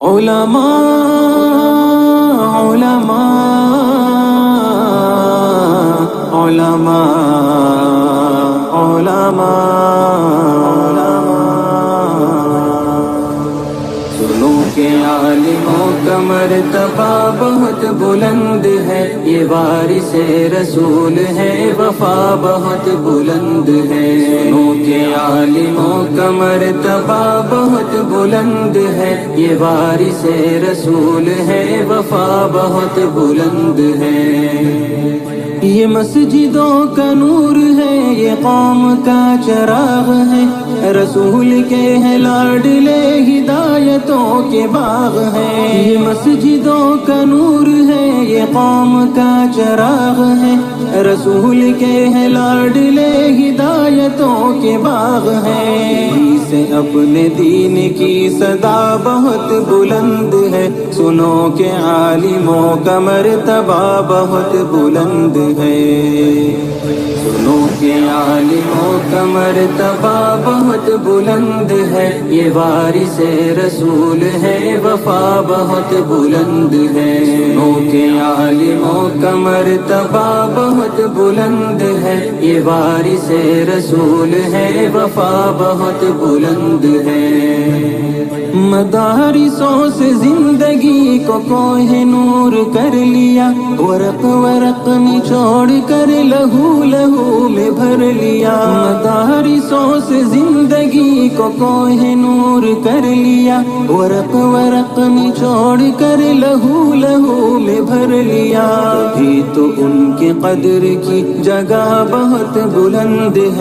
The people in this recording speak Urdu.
علماء علماء علماء علماء سنو کہ عالموں کا مرتبہ بہت بلند ہے، یہ وارث رسول ہے، وفا بہت بلند ہے۔ سنو کہ عالموں کا مرتبہ بہت بلند ہے، یہ وارث رسول ہے، وفا بہت بلند ہے۔ یہ مسجدوں کا نور ہے، یہ قوم کا چراغ ہے، رسول کے ہیں لاڈلے، ہدایتوں کے باغ ہیں۔ یہ مسجدوں کا نور ہے، یہ قوم کا چراغ ہے، رسول کے ہیں لاڈلے، ہدایتوں کے باغ ہیں۔ سے اپنے دین کی صدا بہت بلند ہے، سنو کہ عالموں کا مرتبہ بہت بلند ہے۔ سنو کہ عالموں کا مرتبہ بہت بلند ہے، یہ وارث رسول ہے، وفا بہت بلند ہے۔ سنو کہ عالموں کا مرتبہ بہت بلند ہے، یہ وارث رسول ہے، وفا بہت بلند ہے۔ مدارسوں سے زندگی کو کوہ نور کر لیا، ورق ورق نچوڑ کر لہو لہو میں بھر لیا۔ مدارسوں سے زندگی کو کوہ نور کر لیا، ورق ورق نچوڑ کر لہو لہو میں بھر لیا۔ بھی تو ان کی قدر کی جگہ بہت بلند ہے۔